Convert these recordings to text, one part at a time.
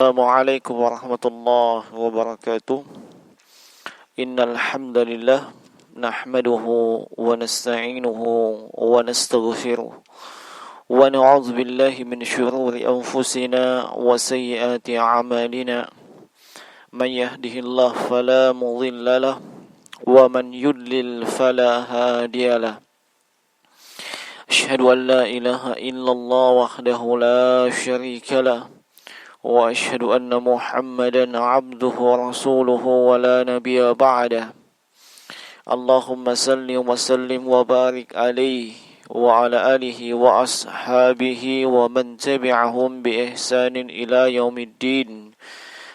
Assalamualaikum warahmatullahi wabarakatuh. Innal hamdalillah nahmaduhu wa nasta'inuhu wa nastaghfiruh wa na'udzu billahi min shururi anfusina wa sayyiati a'malina. Man yahdihillahu fala mudilla lahu wa man yudlil fala hadiya lahu. Asyhadu an la ilaha illallah wahdahu la syarika lahu وأشهد أن محمدا عبده ورسوله ولا نبي بعده اللهم صل وسلم وبارك عليه وعلى آله وأصحابه ومن تبعهم بإحسان إلى يوم الدين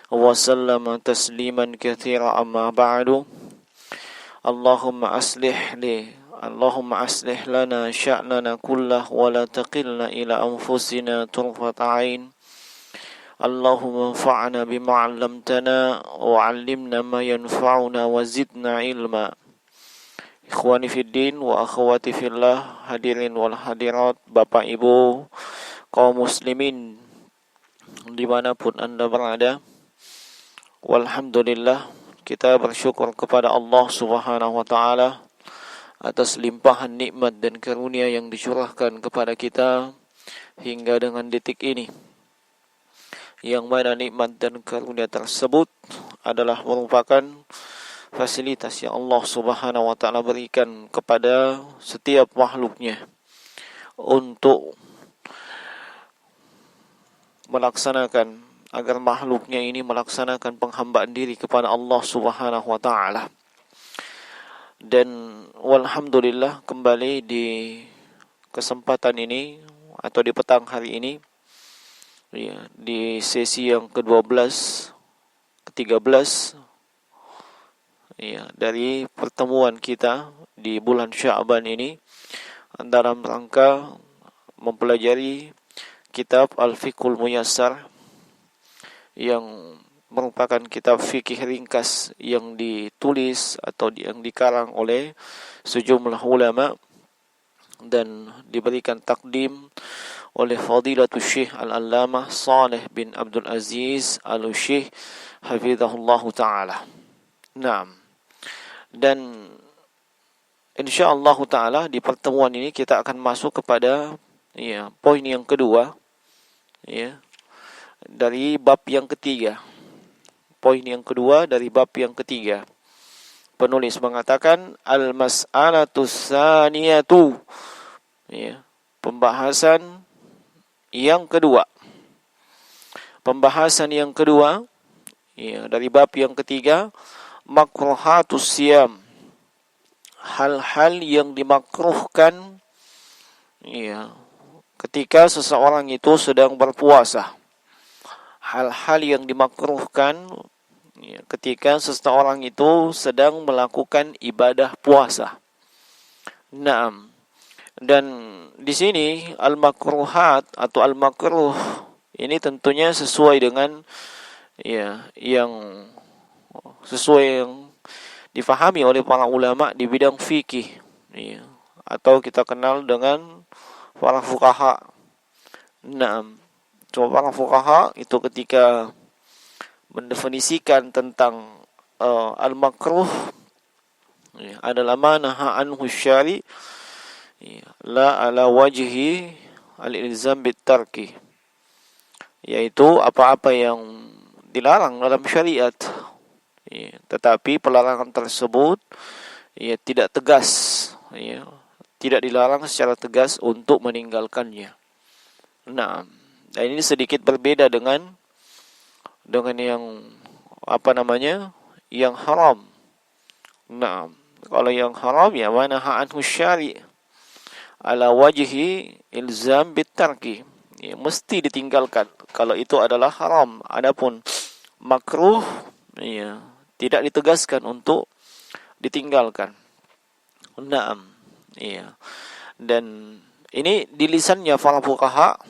وسلم تسليما كثيرا أما بعد اللهم أصلح لنا شأننا كله ولا تقلنا إلى أنفسنا طرفة عين اللهم انفعنا بما علمتنا وعلمنا ما ينفعنا وزدنا علما. Ikhwani fiddin wa akhwati fillah, hadirin wal hadirat, Bapak Ibu kaum muslimin dimanapun Anda berada. Walhamdulillah, kita bersyukur kepada Allah Subhanahu wa taala atas limpahan nikmat dan karunia yang dicurahkan kepada kita hingga dengan detik ini, yang mana nikmat dan karunia tersebut adalah merupakan fasilitas yang Allah Subhanahu wa taala berikan kepada setiap makhluknya untuk melaksanakan, agar makhluknya ini melaksanakan penghambaan diri kepada Allah Subhanahu wa taala. Dan walhamdulillah, kembali di kesempatan ini atau di petang hari ini, ya, di sesi yang ke-12, ke-13 ya, dari pertemuan kita di bulan Sya'ban ini dalam rangka mempelajari kitab Al-Fiqhul Muyassar, yang merupakan kitab fikih ringkas yang ditulis atau yang dikarang oleh sejumlah ulama dan diberikan takdim oleh Fadilatul Syekh Al-Allamah Saleh bin Abdul Aziz Al-Syekh hafizahullahu ta'ala. Naam. Dan insyaallah ta'ala di pertemuan ini kita akan masuk kepada poin yang kedua dari bab yang ketiga. Poin yang kedua dari bab yang ketiga. Penulis mengatakan al-mas'alatus tsaniyatu, pembahasan yang kedua. Pembahasan yang kedua dari bab yang ketiga, makruhatus siyam, hal-hal yang dimakruhkan ketika seseorang itu sedang berpuasa. Hal-hal yang dimakruhkan ketika seseorang itu sedang melakukan ibadah puasa. Naam. Dan di sini al-makruhat atau al-makruh ini tentunya sesuai dengan yang sesuai yang difahami oleh para ulama di bidang fikih, atau kita kenal dengan para fuqaha. Naam. Para fuqaha itu ketika mendefinisikan tentang al-makruh adalah ma naha anhu syari' la ala wajhi al-ilzam bitarki, yaitu apa-apa yang dilarang dalam syariat, tetapi pelarangan tersebut tidak tegas, tidak dilarang secara tegas untuk meninggalkannya. Nah, dan ini sedikit berbeda dengan yang yang haram. Nah, kalau yang haram mana anhu syari' ala wajhi ilzam bitarki, mesti ditinggalkan kalau itu adalah haram. Adapun makruh tidak ditegaskan untuk ditinggalkan. Naam. Dan ini di lisannya para fuqaha,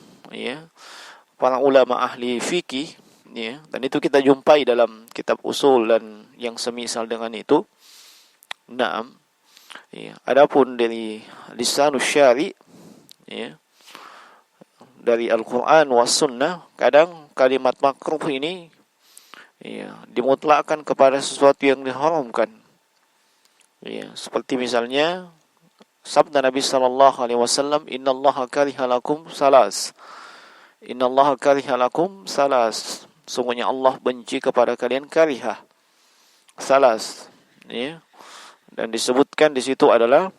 para ulama ahli fikih, dan itu kita jumpai dalam kitab usul dan yang semisal dengan itu. Naam. Adapun dari lisanus syari', dari Al-Quran was sunnah, kadang kalimat makruh ini dimutlakkan kepada sesuatu yang diharamkan. Seperti misalnya sabda Nabi sallallahu alaihi wasallam, "Innallaha kariha lakum salas." Innallaha kariha lakum salas. Sungguhnya Allah benci kepada kalian kariha. Salas. Dan disebutkan di situ adalah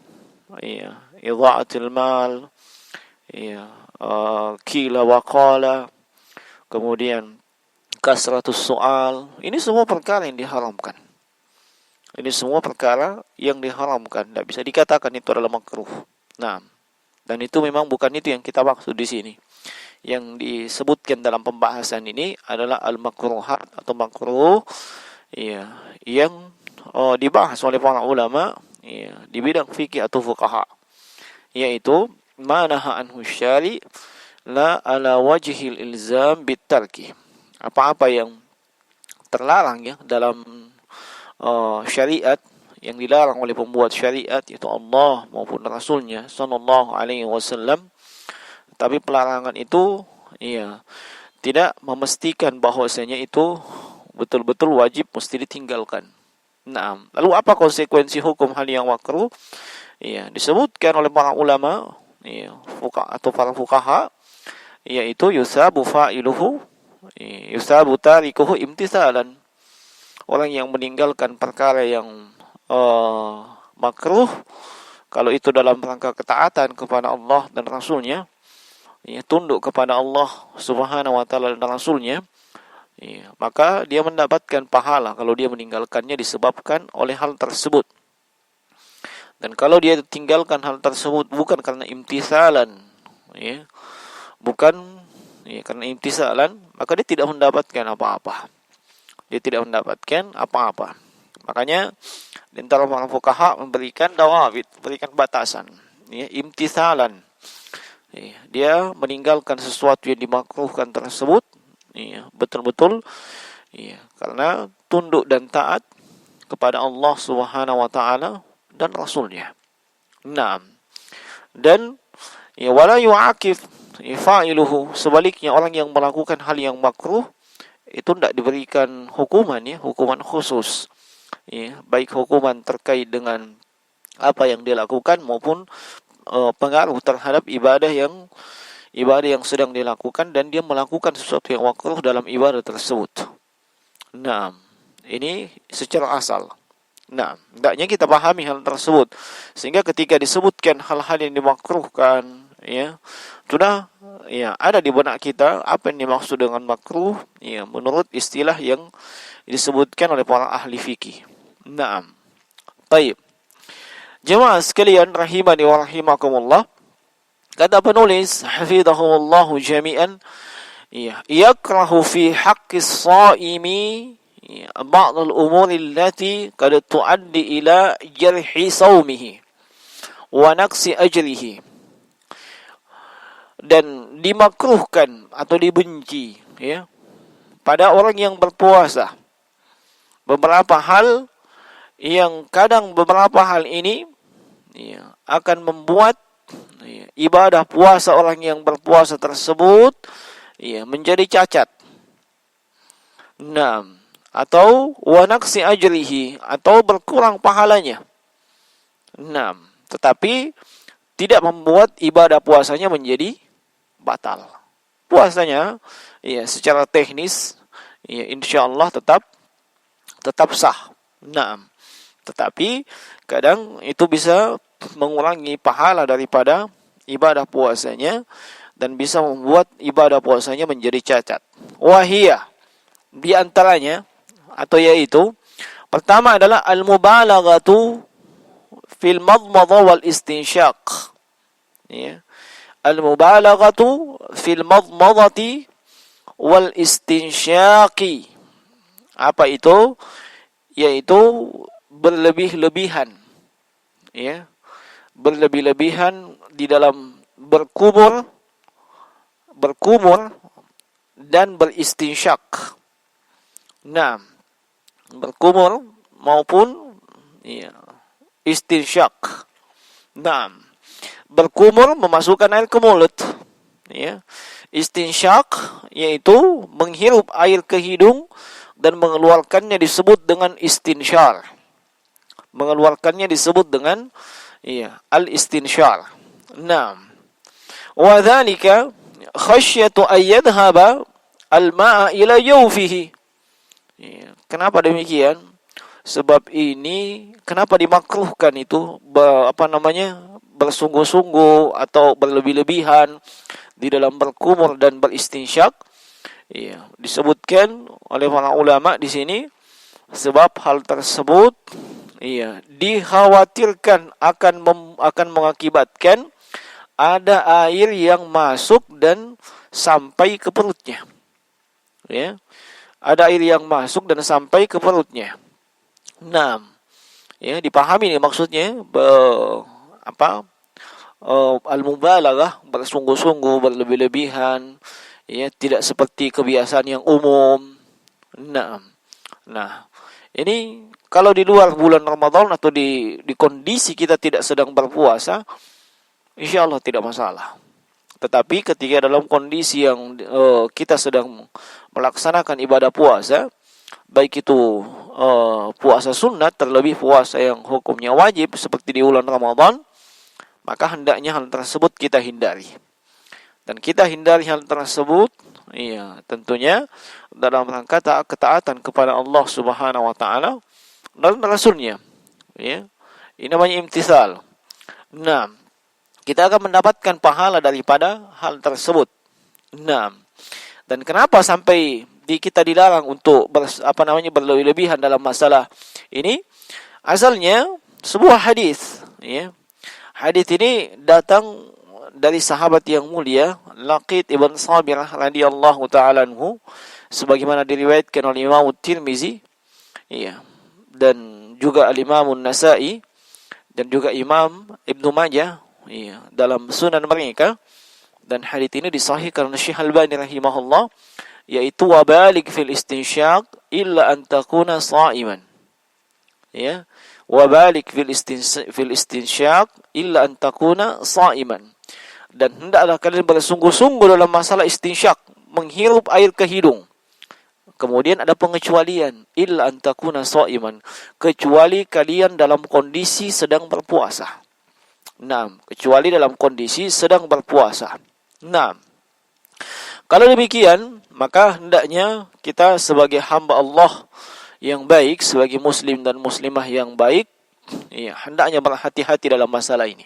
idha'atul mal, qila wa qala, kemudian kasratus soal. Ini semua perkara yang diharamkan. Ini semua perkara yang diharamkan. Tidak bisa dikatakan itu adalah makruh. Nah, dan itu memang bukan itu yang kita maksud di sini. Yang disebutkan dalam pembahasan ini adalah al-makruhat atau makruh, yang dibahas oleh para ulama di bidang fikih atau fuqaha, yaitu manaha anhu syari la ala wajhil ilzam bitarki. Apa-apa yang terlarang dalam syariat, yang dilarang oleh pembuat syariat, yaitu Allah maupun Rasulnya sallallahu alaihi wasallam, tapi pelarangan itu tidak memastikan bahwasanya itu betul-betul wajib mesti ditinggalkan. Nah, lalu apa konsekuensi hukum hal yang makruh? Disebutkan oleh para ulama atau para fuqaha, yaitu yusabu fa'iluhu, yusabu tarikuhu imtisalan. Orang yang meninggalkan perkara yang makruh, kalau itu dalam rangka ketaatan kepada Allah dan Rasulnya, tunduk kepada Allah Subhanahu wa taala dan Rasulnya, maka dia mendapatkan pahala kalau dia meninggalkannya disebabkan oleh hal tersebut. Dan kalau dia tinggalkan hal tersebut bukan karena imtisalan, bukan karena imtisalan, maka dia tidak mendapatkan apa-apa. Dia tidak mendapatkan apa-apa. Makanya di antara para fuqaha memberikan dawabit, memberikan batasan, imtisalan. Dia meninggalkan sesuatu yang dimakruhkan tersebut, betul-betul, karena tunduk dan taat kepada Allah Subhanahu wa taala dan Rasulnya. Nah, dan wala yu'aqib fa'iluhu, sebaliknya orang yang melakukan hal yang makruh itu tidak diberikan hukuman, hukuman khusus, baik hukuman terkait dengan apa yang dia lakukan maupun pengaruh terhadap ibadah yang sedang dilakukan, dan dia melakukan sesuatu yang makruh dalam ibadah tersebut. Nah, ini secara asal. Nah, hendaknya kita pahami hal tersebut, sehingga ketika disebutkan hal-hal yang dimakruhkan, sudah ada di benak kita apa yang dimaksud dengan makruh, menurut istilah yang disebutkan oleh para ahli fikih. Nah, baik. Jemaah sekalian rahimani wa rahimakumullah, kata penulis hafizahumullah jami'an, yakrahu fi haqqis shaimi ba'd al-umur allati qad tuaddi ila jarhi saumihi wa naqsi ajrihi. Dan dimakruhkan atau dibenci pada orang yang berpuasa beberapa hal yang kadang beberapa hal ini akan membuat ibadah puasa orang yang berpuasa tersebut menjadi cacat. Nah, atau wa naqsi ajrihi, atau berkurang pahalanya. Nah, tetapi tidak membuat ibadah puasanya menjadi batal. Puasanya secara teknis insyaallah tetap sah. Nah, tetapi kadang itu bisa mengurangi pahala daripada ibadah puasanya dan bisa membuat ibadah puasanya menjadi cacat. Wahiyah, di antaranya atau yaitu, pertama adalah al-mubalaghatu fil madmadha wal istinsyaq. Al-mubalaghatu fil madmadati wal istinsyaqi. Apa itu? Yaitu berlebih-lebihan, berlebih-lebihan di dalam berkumur dan beristinsyak. Nah, berkumur maupun istinsyak. Nah, berkumur memasukkan air ke mulut, Istinsyak yaitu menghirup air ke hidung dan mengeluarkannya disebut dengan istinsyar. Mengeluarkannya disebut dengan al-istinsyar. Naam. Wa dzalika khasyatu an yadhhaba al-ma'a ila jawfihi. Kenapa demikian? Sebab ini kenapa dimakruhkan itu bersungguh-sungguh atau berlebih-lebihan di dalam berkumur dan beristinsyak. Disebutkan oleh para ulama di sini sebab hal tersebut dikhawatirkan akan mengakibatkan ada air yang masuk dan sampai ke perutnya. Ada air yang masuk dan sampai ke perutnya. Nah, dipahami nih maksudnya al-mubalaghah, bersungguh-sungguh, berlebih-lebihan, tidak seperti kebiasaan yang umum. Nah, ini kalau di luar bulan Ramadan atau di kondisi kita tidak sedang berpuasa, insyaallah tidak masalah. Tetapi ketika dalam kondisi yang kita sedang melaksanakan ibadah puasa, baik itu puasa sunat, terlebih puasa yang hukumnya wajib seperti di bulan Ramadan, maka hendaknya hal tersebut kita hindari. Dan kita hindari hal tersebut tentunya dalam rangka ketaatan kepada Allah Subhanahu wa taala dan Rasulnya. Ini namanya imtithal. Nah, kita akan mendapatkan pahala daripada hal tersebut. Nah, dan kenapa sampai kita dilarang untuk berlebih-lebihan dalam masalah ini? Asalnya sebuah hadis. Hadis ini datang dari sahabat yang mulia Laqit ibn Sabirah radhiyallahu taala anhu, sebagaimana diriwayatkan oleh Imam Tirmizi, dan juga Al-Imam An-Nasa'i dan juga Imam Ibnu Majah dalam sunan mereka. Dan hadits ini disahihkan oleh Syekh Al-Albani rahimahullah, yaitu wabalik fil istinsyak illa an takuna sha'iman. Wabalik fil istinsyak illa an takuna sha'iman. Dan hendaklah kalian bersungguh-sungguh dalam masalah istinsyak, menghirup air ke hidung. Kemudian ada pengecualian, illa an takuna sha'iman, kecuali kalian dalam kondisi sedang berpuasa. Kecuali dalam kondisi sedang berpuasa. Kalau demikian, maka hendaknya kita sebagai hamba Allah yang baik, sebagai muslim dan muslimah yang baik, hendaknya berhati-hati dalam masalah ini.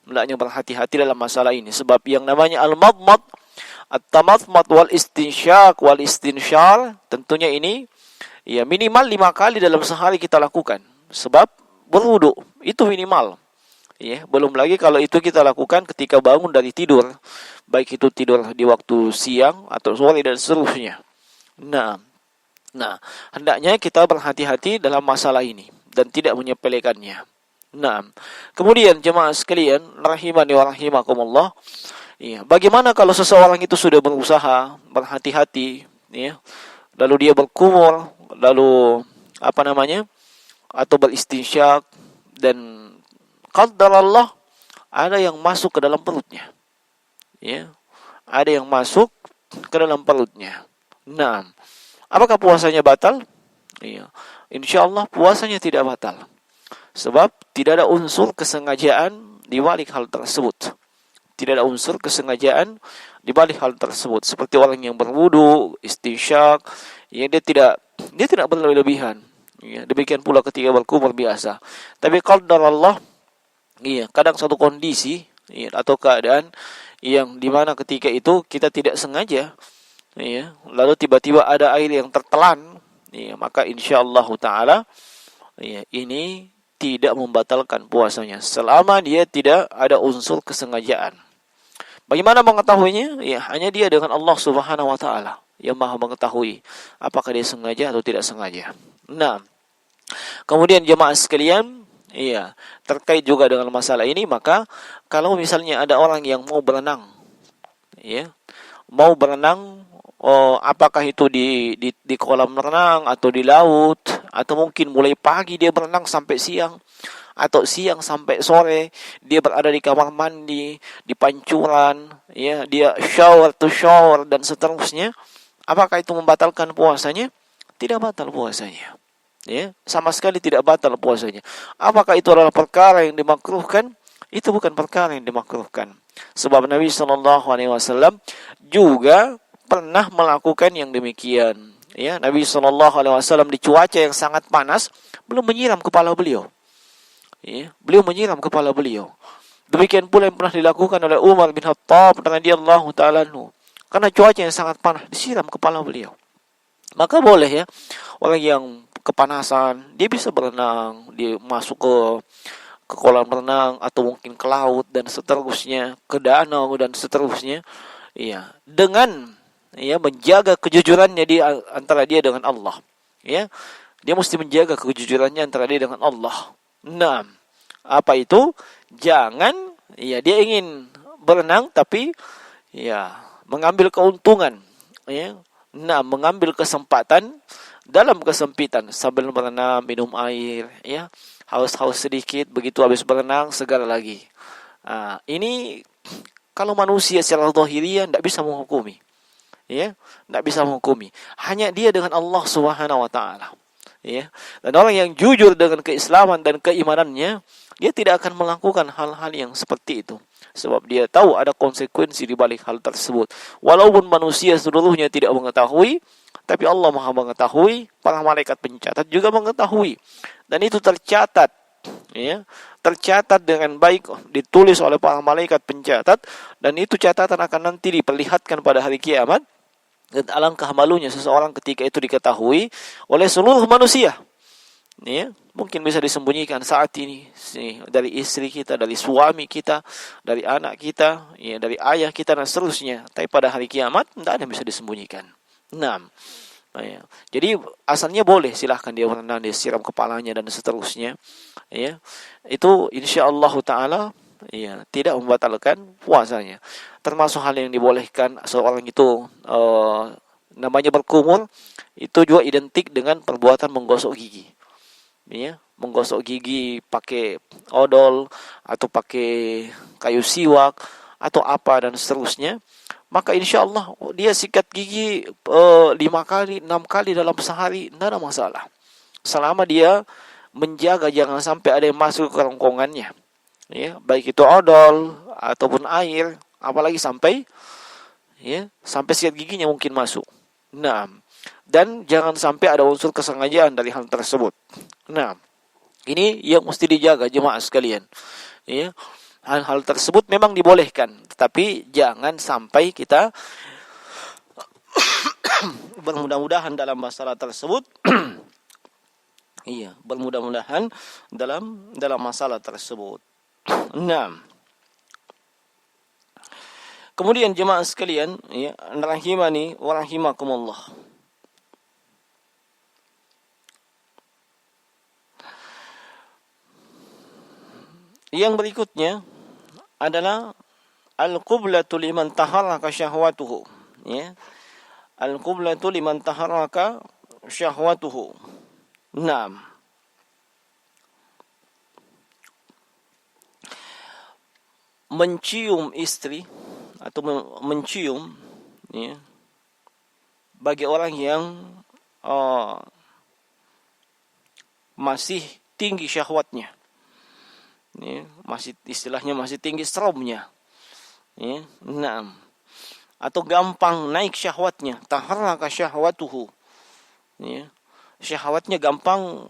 Hendaknya berhati-hati dalam masalah ini. Sebab yang namanya al-madmad, at-tamatmat wal istinsyak wal istinsyar, tentunya ini minimal 5 kali dalam sehari kita lakukan. Sebab berwudu itu minimal. Belum lagi kalau itu kita lakukan ketika bangun dari tidur, baik itu tidur di waktu siang atau sore dan seterusnya. Nah, hendaknya kita berhati-hati dalam masalah ini dan tidak menyepelekannya. Kemudian jemaah sekalian, rahimani wa rahimakumullah, bagaimana kalau seseorang itu sudah berusaha berhati-hati, lalu dia berkumur, lalu atau beristinsyak, dan qadarallah ada yang masuk ke dalam perutnya. Ada yang masuk ke dalam perutnya. Apakah puasanya batal? Insyaallah puasanya tidak batal. Sebab tidak ada unsur kesengajaan di balik hal tersebut. Tidak ada unsur kesengajaan di balik hal tersebut. Seperti orang yang berwudu, istinsyak, dia tidak berlebihan. Demikian pula ketika berkumur biasa. Tapi qadarallah, kadang satu kondisi atau keadaan yang dimana ketika itu kita tidak sengaja, lalu tiba-tiba ada air yang tertelan, maka insyaallah taala ini tidak membatalkan puasanya selama dia tidak ada unsur kesengajaan. Bagaimana mengetahuinya? Hanya dia dengan Allah Subhanahu wa taala yang Maha mengetahui apakah dia sengaja atau tidak sengaja. Kemudian jemaah sekalian, terkait juga dengan masalah ini, maka kalau misalnya ada orang yang mau berenang, apakah itu di kolam renang atau di laut, atau mungkin mulai pagi dia berenang sampai siang, atau siang sampai sore dia berada di kamar mandi, di pancuran, ya, dia shower to shower dan seterusnya, apakah itu membatalkan puasanya? Tidak batal puasanya. Ya, sama sekali tidak batal puasanya. Apakah itu adalah perkara yang dimakruhkan? Itu bukan perkara yang dimakruhkan. Sebab Nabi SAW juga pernah melakukan yang demikian. Ya, Nabi SAW di cuaca yang sangat panas belum menyiram kepala beliau. Ya, beliau menyiram kepala beliau. Demikian pula yang pernah dilakukan oleh Umar bin Khattab radhiyallahu taala anhu. Karena cuaca yang sangat panas, disiram kepala beliau. Maka boleh ya, orang yang kepanasan, dia bisa berenang, dia masuk ke kolam renang atau mungkin ke laut dan seterusnya, ke danau dan seterusnya. Iya, dengan ya menjaga kejujurannya di antara dia dengan Allah. Ya. Dia mesti menjaga kejujurannya antara dia dengan Allah. Nah, apa itu? Jangan ya dia ingin berenang tapi ya mengambil keuntungan, ya. Nah, mengambil kesempatan dalam kesempitan sambil berenang, minum air, ya. Haus-haus sedikit, begitu habis berenang segar lagi. Ini kalau manusia secara zahiriyah tidak bisa menghukumi. Ya, tidak bisa menghukumi. Hanya dia dengan Allah Subhanahu wa taala. Ya. Dan orang yang jujur dengan keislaman dan keimanannya, dia tidak akan melakukan hal-hal yang seperti itu. Sebab dia tahu ada konsekuensi di balik hal tersebut. Walaupun manusia seluruhnya tidak mengetahui, tapi Allah Maha mengetahui, para malaikat pencatat juga mengetahui. Dan itu tercatat, ya, tercatat dengan baik, ditulis oleh para malaikat pencatat, dan itu catatan akan nanti diperlihatkan pada hari kiamat. Dan alangkah malunya seseorang ketika itu diketahui oleh seluruh manusia. Ya, mungkin bisa disembunyikan saat ini dari istri kita, dari suami kita, dari anak kita, ya, dari ayah kita dan seterusnya. Tapi pada hari kiamat tidak ada yang bisa disembunyikan. Nah, ya. Jadi asalnya boleh, silahkan dia berenang, dia siram kepalanya dan seterusnya. Ya, itu insyaallah taala ya tidak membatalkan puasanya. Termasuk hal yang dibolehkan seorang itu namanya berkumur, itu juga identik dengan perbuatan menggosok gigi. Ya, menggosok gigi pakai odol atau pakai kayu siwak atau apa dan seterusnya. Maka insya Allah dia sikat gigi 5 kali, 6 kali dalam sehari, tidak ada masalah. Selama dia menjaga jangan sampai ada yang masuk ke kerongkongannya. Ya, baik itu odol ataupun air, apalagi sampai sikat giginya mungkin masuk. Nah, dan jangan sampai ada unsur kesengajaan dari hal tersebut. Nah, ini yang mesti dijaga jemaah sekalian. Ya. Hal-hal tersebut memang dibolehkan, tetapi jangan sampai kita bermudah-mudahan dalam masalah tersebut. Iya, bermudah-mudahan dalam masalah tersebut. Nah, kemudian jemaah sekalian, ya, rahimani wa rahimakumullah. Yang berikutnya adalah al-qiblatu liman taharraka syahwatuhu. Ya. Al-qiblatu liman taharraka syahwatuhu. Naam. Mencium istri atau mencium, ya, bagi orang yang masih tinggi syahwatnya. Ya, istilahnya masih tinggi stromnya. Ya, naam. Atau gampang naik syahwatnya, taharraka syahwatuhu. Ya, syahwatnya gampang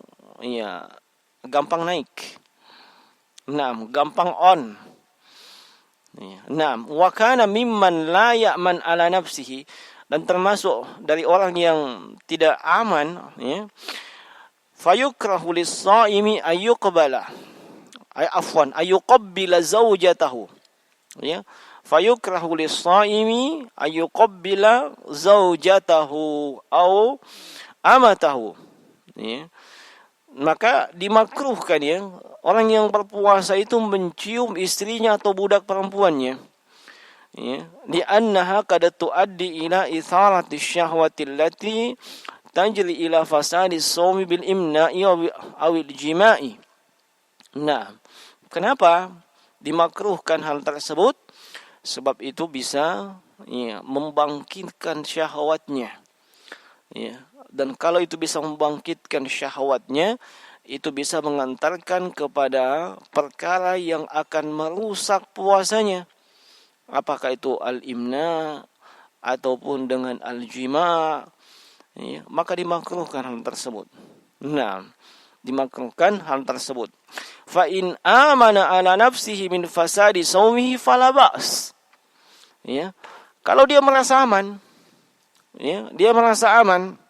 naik. Naam, gampang on. Ya, naam, wa kana mimman la ya'man ala nafsihi, dan termasuk dari orang yang tidak aman, ya. Fayukrahu lis-shaimi ayyuqbala ayyuqabbila zawjatahu. Ya. Fayukrahu lis-shaimi ayyuqabbila zawjatahu au amatahu. Ya. Maka dimakruhkan, ya, orang yang berpuasa itu mencium istrinya atau budak perempuannya. Ya. Li'annaha qad tuaddi ila itharati syahwati allati tajri ila fasadi shaumi bil imna'i awil jima'i. Nah, kenapa dimakruhkan hal tersebut? Sebab itu bisa membangkitkan syahwatnya. Ya. Dan kalau itu bisa membangkitkan syahwatnya, itu bisa mengantarkan kepada perkara yang akan merusak puasanya. Apakah itu al-imna ataupun dengan al-jima', ya, maka dimakruhkan hal tersebut. Nah, dimakruhkan hal tersebut. Fa in amana ala nafsihi min fasadi saumihi fala ba's. Ya. Kalau dia merasa aman, ya, dia merasa aman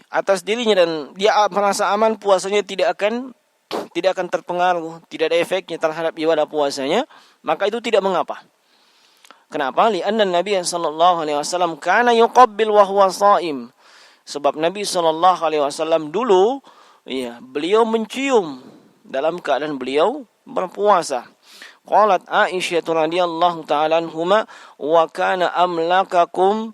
atas dirinya dan dia merasa aman, puasanya tidak akan terpengaruh, tidak ada efeknya terhadap ibadah puasanya, maka itu tidak mengapa. Kenapa? Li'anna Nabi sallallahu alaihi wasallam kana yuqabbil wa huwa shaim. Sebab Nabi sallallahu alaihi wasallam dulu, ya, beliau mencium dalam keadaan beliau berpuasa. Qalat Aisyah radhiyallahu ta'ala anhuma wa kana amlakakum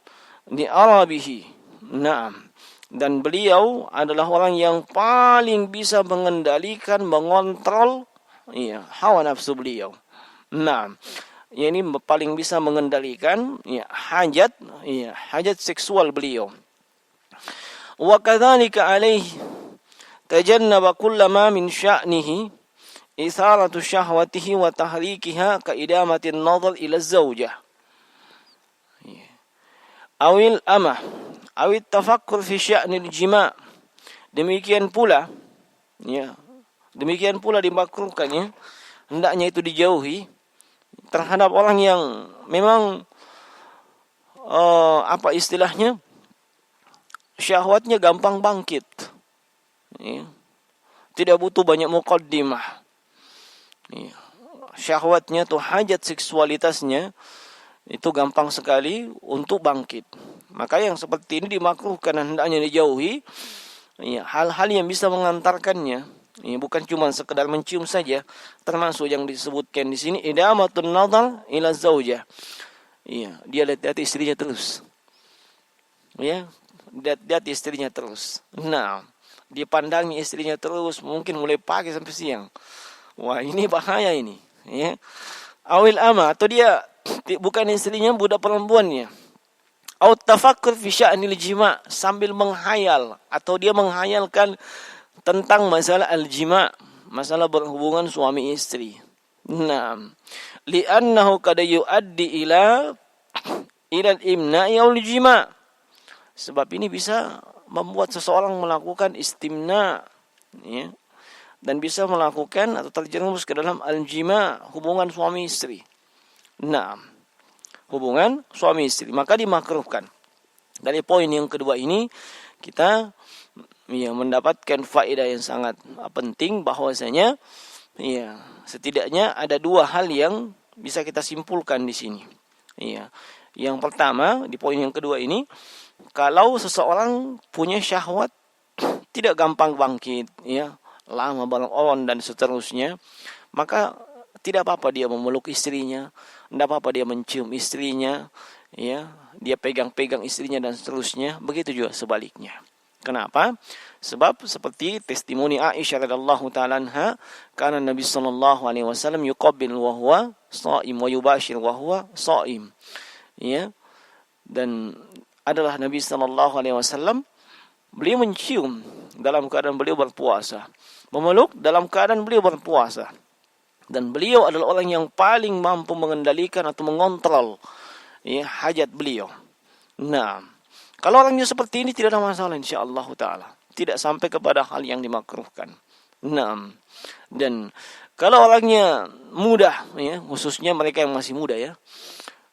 li arabihi. Naam. Dan beliau adalah orang yang paling bisa mengendalikan, mengontrol, ya, hawa nafsu beliau. Nah, ini paling bisa mengendalikan, ya, hajat seksual beliau. Wa kadzalika alaihi tajannaba kullama min sya'nihi isaratu syahwatihi wa tahrikiha ka idamatin nadhar ila zawjah. Awil amah awit tafakkur fi sya'nil jima'. Demikian pula dimakruhkannya, hendaknya itu dijauhi terhadap orang yang memang syahwatnya gampang bangkit, ya. Tidak butuh banyak muqaddimah, ya. Syahwatnya tuh, hajat seksualitasnya itu gampang sekali untuk bangkit. Maka yang seperti ini dimakruhkan dan hendaknya dijauhi, ya, hal-hal yang bisa mengantarkannya, ya, bukan cuma sekedar mencium saja, termasuk yang disebutkan di sini idamatun nadhar ila zaujah. Ya, dia lihat istrinya terus. Ya, lihat istrinya terus. Nah, dia pandangi istrinya terus, mungkin mulai pagi sampai siang. Wah, ini bahaya ini, ya. Awil ama, atau dia bukan istrinya, budak perempuannya. Au tafakkur fi sya'nil jima', sambil menghayal atau dia menghayalkan tentang masalah al-jima', masalah berhubungan suami istri. Naam. Li'annahu qad yu'addi ila al-imna'i aw al-jima'. Sebab ini bisa membuat seseorang melakukan istimna, ya, dan bisa melakukan atau terjerumus ke dalam al-jima', hubungan suami istri. Naam. Hubungan suami istri, maka dimakruhkan. Dari poin yang kedua ini kita, ya, mendapatkan faedah yang sangat penting, bahwasanya, ya, setidaknya ada dua hal yang bisa kita simpulkan di sini. Ya. Yang pertama, di poin yang kedua ini, kalau seseorang punya syahwat tidak gampang bangkit, ya, lama beron dan seterusnya, maka tidak apa-apa dia memeluk istrinya, tidak apa-apa dia mencium istrinya, ya, dia pegang-pegang istrinya dan seterusnya. Begitu juga sebaliknya. Kenapa? Sebab seperti testimoni Aisyah radhiyallahu ta'ala anha, karena Nabi sallallahu alaihi wasallam yuqabbil wa huwa shaim wa yubashir wa huwa shaim. Ya. Dan adalah Nabi sallallahu alaihi wasallam, beliau mencium dalam keadaan beliau berpuasa, memeluk dalam keadaan beliau berpuasa. Dan beliau adalah orang yang paling mampu mengendalikan atau mengontrol, ya, hajat beliau. Nah, kalau orangnya seperti ini tidak ada masalah insyaallah taala. Tidak sampai kepada hal yang dimakruhkan. Nah, dan kalau orangnya muda, ya, khususnya mereka yang masih muda, ya.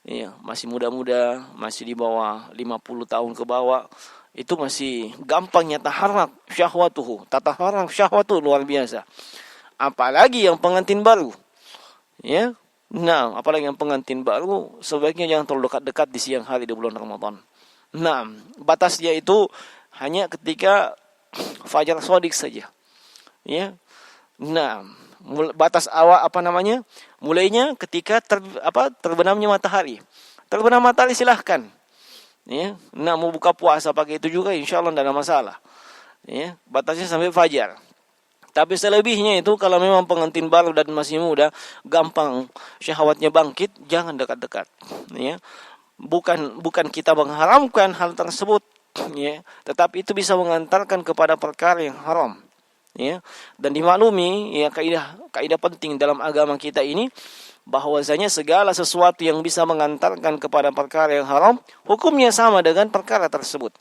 Ya, masih muda-muda, masih di bawah 50 tahun ke bawah, itu masih gampangnya taharrak syahwatuhu. Tataharrak syahwatu luar biasa. Apalagi yang pengantin baru, ya. Nah, apalagi yang pengantin baru, sebaiknya jangan terlalu dekat-dekat di siang hari di bulan Ramadan. Nah, batasnya itu hanya ketika fajar shadiq saja, ya. Nah, batas awal mulainya ketika terbenamnya matahari. Terbenam matahari silahkan, ya. Nah, mau buka puasa pakai itu juga insyaallah tidak ada masalah, ya. Batasnya sampai fajar. Tapi selebihnya itu kalau memang pengantin baru dan masih muda, gampang syahwatnya bangkit, jangan dekat-dekat. Ya. Bukan kita mengharamkan hal tersebut, ya, tetapi itu bisa mengantarkan kepada perkara yang haram. Ya. Dan dimaklumi, ya, kaidah penting dalam agama kita ini, bahwasanya segala sesuatu yang bisa mengantarkan kepada perkara yang haram, hukumnya sama dengan perkara tersebut.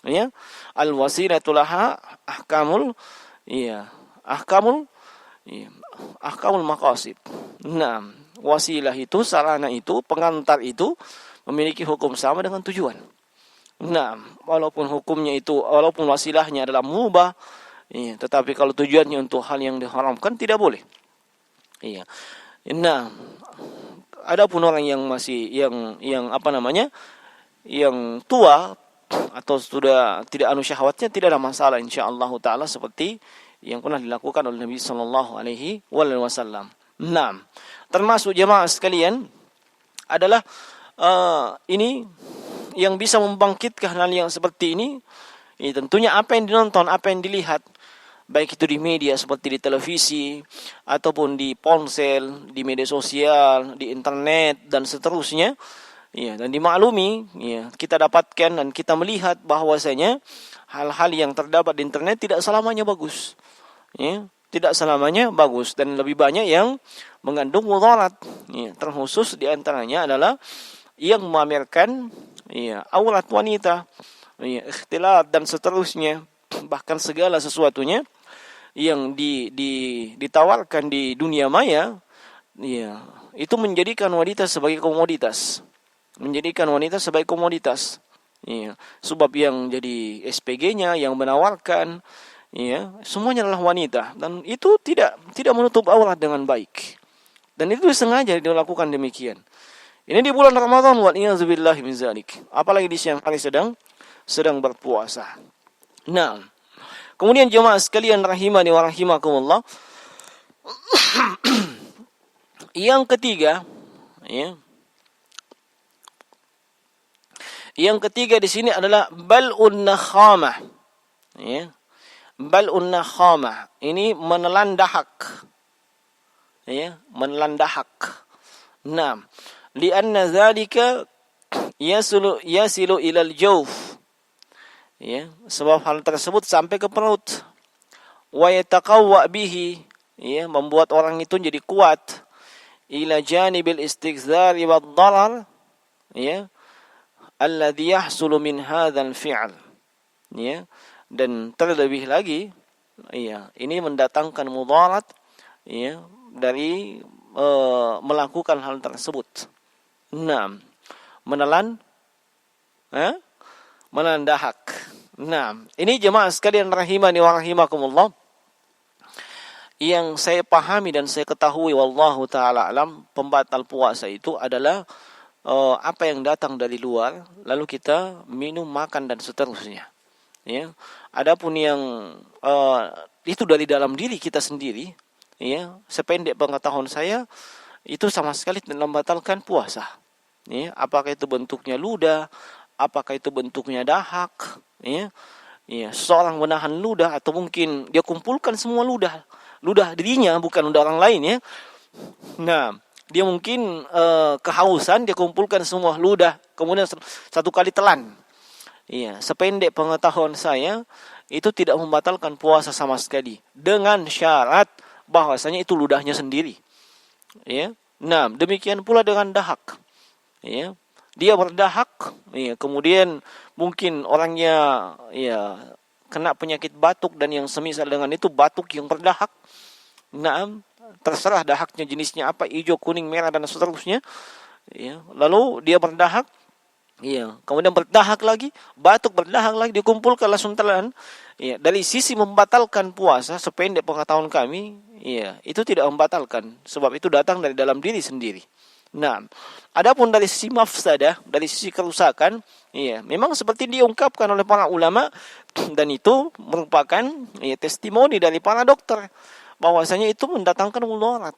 Ya. Al-wasilatu laha ahkamul, ya, ahkamul maqasid. Nah, wasilah itu, sarana itu, pengantar itu memiliki hukum sama dengan tujuan. Nah, walaupun wasilahnya adalah mubah, iya, tetapi kalau tujuannya untuk hal yang diharamkan tidak boleh. Iya. Nah, adapun orang yang masih yang tua atau sudah tidak syahwatnya, tidak ada masalah insyaallah taala, seperti yang pernah dilakukan oleh Nabi sallallahu alaihi wasallam. Nah, termasuk jemaah sekalian adalah ini yang bisa membangkitkan hal yang seperti ini. Tentunya apa yang dinonton, apa yang dilihat, baik itu di media seperti di televisi, ataupun di ponsel, di media sosial, di internet, dan seterusnya. Ya, dan dimaklumi, ya, kita dapatkan dan kita melihat bahwasanya hal-hal yang terdapat di internet tidak selamanya bagus. Ya, tidak selamanya bagus, dan lebih banyak yang mengandung mudarat. Ya, terkhusus di antaranya adalah yang memamerkan, ya, aurat wanita, ya, ikhtilat dan seterusnya, bahkan segala sesuatunya yang ditawarkan di dunia maya, ya, itu menjadikan wanita sebagai komoditas. Ya, sebab yang jadi SPG-nya, yang menawarkan, ya, semuanya adalah wanita, dan itu tidak menutup aurat dengan baik. Dan itu sengaja dilakukan demikian. Ini di bulan Ramadan, wal iyadzubillahi min zalik. Apalagi di siang hari sedang berpuasa. Nah, kemudian jemaah sekalian rahimani wa rahimakumullah, yang ketiga, ya. Yang ketiga di sini adalah bal'un nakhamah. Ya. Bal'un nakhamah. Ini menelan dahak. Ya, menelan dahak. Nah, lianna dzalika yasilu ilal jawf. Ya, sebab hal tersebut sampai ke perut. Wa yataqawwa bihi, ya, membuat orang itu jadi kuat. Ila janibil istigzari wad darar, ya, alladhi yahsulu min hadzal fi'l. Ya, dan terlebih lagi, ya, ini mendatangkan mudarat, ya, dari melakukan hal tersebut. Nah, menelan dahak. Nah, ini jemaah sekalian rahimani wa rahimakumullah, yang saya pahami dan saya ketahui wallahu taala alam, pembatal puasa itu adalah apa yang datang dari luar, lalu kita minum, makan dan seterusnya. Ya, adapun yang itu dari dalam diri kita sendiri, ya, sependek pengetahuan saya, itu sama sekali tidak membatalkan puasa. Ya, apakah itu bentuknya ludah, apakah itu bentuknya dahak, ya, ya, seorang menahan ludah, atau mungkin dia kumpulkan semua ludah dirinya, bukan ludah orang lain, ya. Nah, dia mungkin kehausan, dia kumpulkan semua ludah, kemudian satu kali telan. Iya, sependek pengetahuan saya, itu tidak membatalkan puasa sama sekali, dengan syarat bahwasanya itu ludahnya sendiri. Ya. Nah, demikian pula dengan dahak. Ya. Dia berdahak, ya, kemudian mungkin orangnya, ya, kena penyakit batuk dan yang semisal dengan itu, batuk yang berdahak. Nah, terserah dahaknya jenisnya apa, hijau, kuning, merah dan seterusnya. Ya, lalu dia berdahak, ya, kemudian berdahak lagi, batuk, berdahak lagi, dikumpulkan langsung telan. Ya, dari sisi membatalkan puasa, sependek pengetahuan kami, ya, itu tidak membatalkan, sebab itu datang dari dalam diri sendiri. Nah, adapun dari sisi mafsadah, dari sisi kerusakan, ya, memang seperti diungkapkan oleh para ulama, dan itu merupakan, ya, testimoni dari para dokter, bahwasanya itu mendatangkan mudarat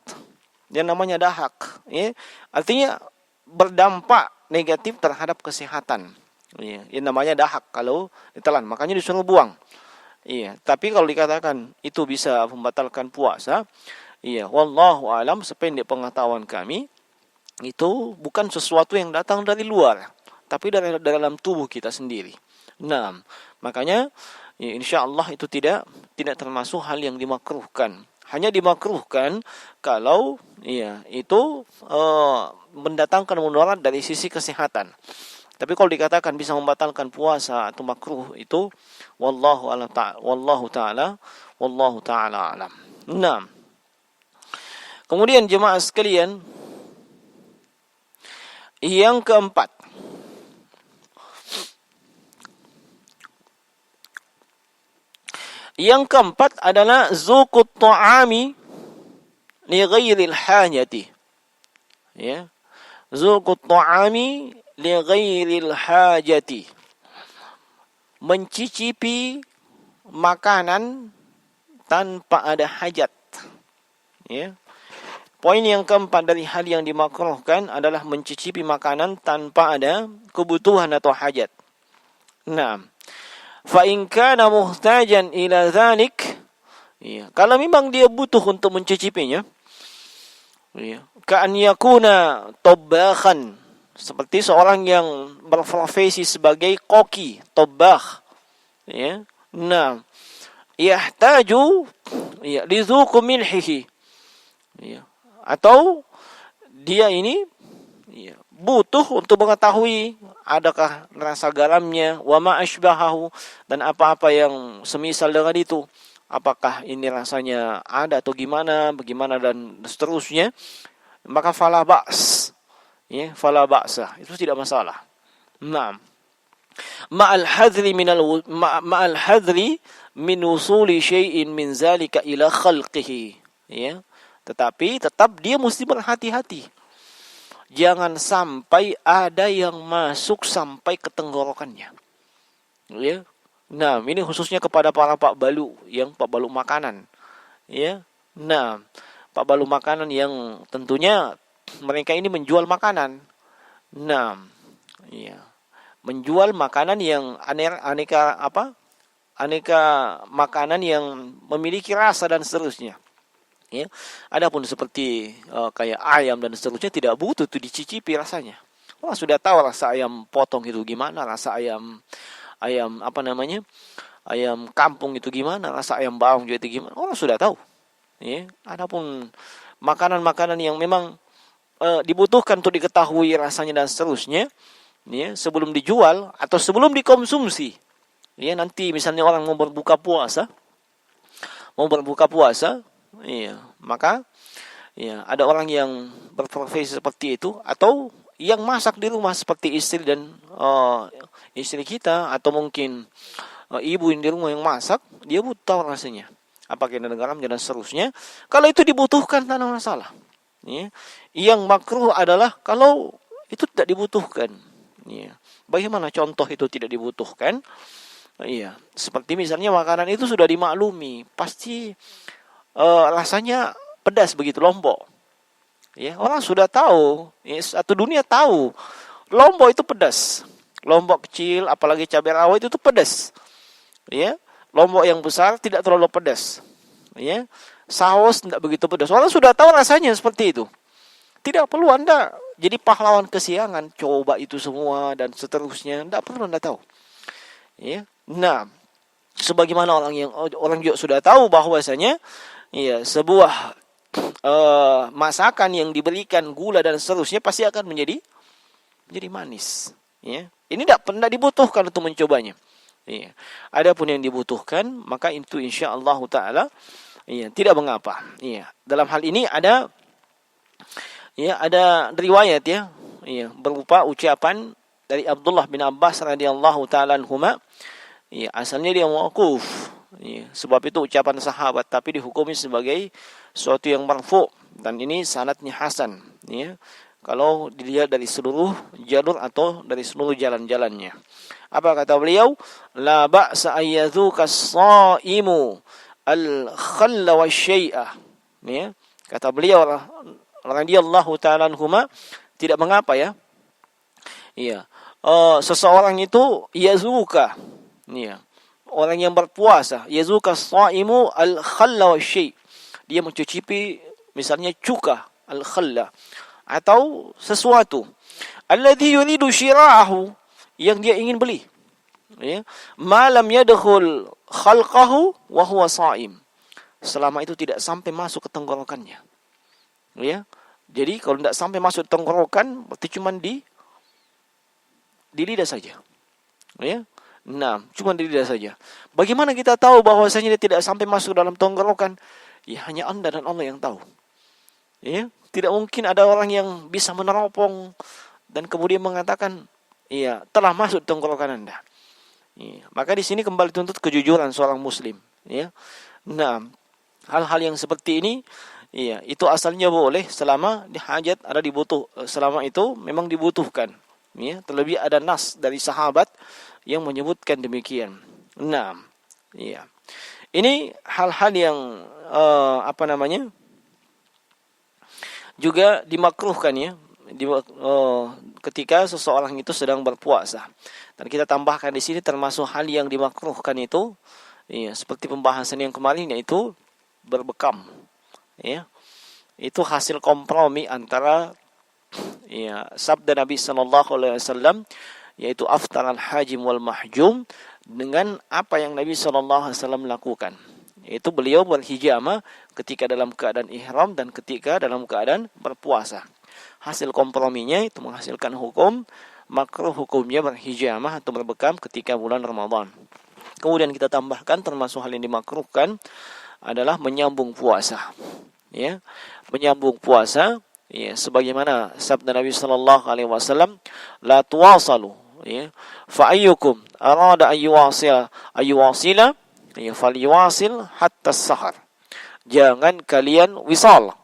yang namanya dahak, ya. Artinya berdampak negatif terhadap kesehatan, ya. Yang namanya dahak kalau ditelan, makanya disuruh buang. Iya, tapi kalau dikatakan itu bisa membatalkan puasa, iya, wallahu alam, sependek pengetahuan kami, itu bukan sesuatu yang datang dari luar, tapi dari dalam tubuh kita sendiri. Nah, makanya ya, insya Allah itu tidak termasuk hal yang dimakruhkan. Hanya dimakruhkan kalau ya itu mendatangkan mudarat dari sisi kesehatan. Tapi kalau dikatakan bisa membatalkan puasa atau makruh, itu wallahu taala alam. Nah, kemudian jemaah sekalian, yang keempat, adalah zuqut ta'ami li ghairil hajati. Ya. Zuqut ta'ami li ghairil hajati. Mencicipi makanan tanpa ada hajat. Ya. Poin yang keempat dari hal yang dimakruhkan adalah mencicipi makanan tanpa ada kebutuhan atau hajat. Nah, fa in kana muhtajan ila dzalik, ya, kalau memang dia butuh untuk mencicipinya, ya, ka an yakuna tabbakhan, seperti seorang yang berprofesi sebagai koki, tabbakh, ya. Nah, yahtaju, ya, lidzuq milhihi, ya, atau dia ini, ya, butuh untuk mengetahui adakah rasa garamnya, wa ma asbahahu, dan apa-apa yang semisal dengan itu. Apakah ini rasanya ada atau bagaimana dan seterusnya. Maka fala ba's, ya, fala ba'sa, itu tidak masalah. Naam. Ma'al hadri min wusuli syai'in min zalika ila khalqihi, ya. Tetapi tetap dia mesti berhati-hati. Jangan sampai ada yang masuk sampai ke tenggorokannya. Ya. Nah, ini khususnya kepada para Pak Balu, yang Pak Balu makanan. Ya. Nah, Pak Balu makanan yang tentunya mereka ini menjual makanan. Nah, ya. Menjual makanan yang aneka makanan yang memiliki rasa dan seterusnya. Ya, adapun seperti kayak ayam dan seterusnya tidak butuh itu dicicipi rasanya. Wah, sudah tahu rasa ayam potong itu gimana, rasa ayam ayam kampung itu gimana, rasa ayam bawang juga itu gimana. Orang sudah tahu. Ya, adapun makanan-makanan yang memang dibutuhkan untuk diketahui rasanya dan seterusnya, ya, sebelum dijual atau sebelum dikonsumsi. Ya, nanti misalnya orang mau berbuka puasa, iya, maka ya, ada orang yang berprofesi seperti itu, atau yang masak di rumah seperti istri dan istri kita, atau mungkin ibu yang di rumah yang masak, dia butuh tahu rasanya apakah ada garam dan seterusnya. Kalau itu dibutuhkan, tidak ada masalah. Ya. Yang makruh adalah kalau itu tidak dibutuhkan. Ya. Bagaimana contoh itu tidak dibutuhkan? Iya, seperti misalnya makanan itu sudah dimaklumi, pasti rasanya pedas begitu, lombok. Ya, orang sudah tahu, ya, satu dunia tahu lombok itu pedas. Lombok kecil, apalagi cabai rawit itu pedas. Ya, lombok yang besar tidak terlalu pedas. Ya, saus tidak begitu pedas. Orang sudah tahu rasanya seperti itu. Tidak perlu Anda jadi pahlawan kesiangan, coba itu semua dan seterusnya. Tidak perlu Anda tahu. Ya, nah, sebagaimana orang juga sudah tahu bahwasanya, ya, sebuah masakan yang diberikan gula dan seterusnya pasti akan menjadi manis. Ya. Ini tidak pernah dibutuhkan untuk mencobanya. Ya. Adapun yang dibutuhkan, maka itu insya-Allah taala, ya, tidak mengapa. Ya. Dalam hal ini ada riwayat, ya, berupa ucapan dari Abdullah bin Abbas radhiyallahu taala anhuma. Ya, asalnya dia mauquf. Ya, sebab itu ucapan sahabat, tapi dihukumi sebagai suatu yang marfu, dan ini sanadnya hasan. Ya, kalau dilihat dari seluruh jalur atau dari seluruh jalan-jalannya. Apa kata beliau? La ba'sa ayyadhuka as-sa'imu al-khalla wa syai'ah. Ya, kata beliau radhiyallahu ta'ala anhuma, tidak mengapa, ya. Iya. Seseorang itu yazuka, ya, orang yang berpuasa, yazuka as-shaimu al-khalla wasyai. Dia mencicipi misalnya cuka al-khalla atau sesuatu. Alladhi yuridu syira'ahu, yang dia ingin beli. Ya. Ma lam yadkhul khalqahu wa huwa shaim. Selama itu tidak sampai masuk ke tenggorokannya. Ya. Jadi kalau tidak sampai masuk tenggorokan, berarti cuma di lidah saja. Ya. Nah, cuma di lidah saja. Bagaimana kita tahu bahwasanya dia tidak sampai masuk dalam tenggorokan? Ya, hanya Anda dan Allah yang tahu. Ya, tidak mungkin ada orang yang bisa meneropong dan kemudian mengatakan, iya, telah masuk tenggorokan Anda. Ya, maka di sini kembali tuntut kejujuran seorang muslim. Ya. Nah, hal-hal yang seperti ini, iya, itu asalnya boleh selama hajat ada selama itu memang dibutuhkan. Ya, terlebih ada nas dari sahabat yang menyebutkan demikian. Nah, iya. Ini hal-hal yang juga dimakruhkan ya ketika seseorang itu sedang berpuasa. Dan kita tambahkan di sini termasuk hal yang dimakruhkan itu, ya, seperti pembahasan yang kemarin yaitu berbekam. Ya. Itu hasil kompromi antara ya, sabda Nabi sallallahu alaihi wasallam yaitu aftar al-hajim wal mahjum dengan apa yang Nabi sallallahu alaihi wasallam lakukan. Yaitu beliau berhijamah ketika dalam keadaan ihram dan ketika dalam keadaan berpuasa. Hasil komprominya itu menghasilkan hukum makruh hukumnya berhijamah atau berbekam ketika bulan Ramadan. Kemudian kita tambahkan termasuk hal yang dimakruhkan adalah menyambung puasa. Ya, menyambung puasa, ya, sebagaimana sabda Nabi sallallahu alaihi wasallam, la tuwasalu, ya, fa ayyukum arada ayyuwasila ya falyuwasil hatta sahar. Jangan kalian wisal.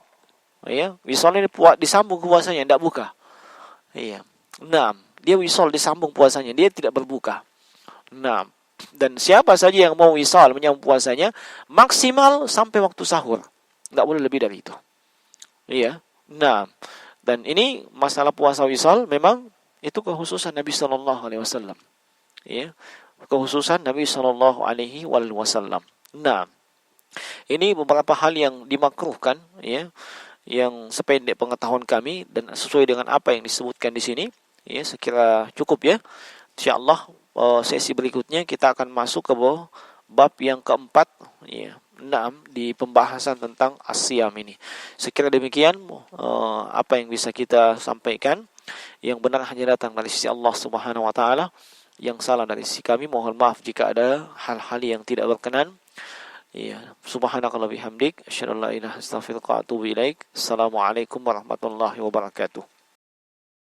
Ya, wisal ini disambung puasanya, tidak buka. Iya. Nah, dia wisal disambung puasanya, dia tidak berbuka. Nah, dan siapa saja yang mau wisal menyambung puasanya maksimal sampai waktu sahur. Tidak boleh lebih dari itu. Iya. Nah, dan ini masalah puasa wisal memang itu kekhususan Nabi sallallahu alaihi wasallam. Ya. Kekhususan Nabi sallallahu alaihi wasallam. Nah, ini beberapa hal yang dimakruhkan ya, yang sependek pengetahuan kami dan sesuai dengan apa yang disebutkan di sini, ya, sekira cukup ya. Insyaallah sesi berikutnya kita akan masuk ke bab yang keempat ya. 6 di pembahasan tentang as-siyam ini. Sekira demikian apa yang bisa kita sampaikan. Yang benar hanya datang dari sisi Allah Subhanahu wa taala. Yang salah dari sisi kami mohon maaf jika ada hal-hal yang tidak berkenan. Ya, subhanakallah bihamdik, asyhadu an la ilaha illa anta astaghfiruka wa atubu ilaik. Assalamualaikum warahmatullahi wabarakatuh.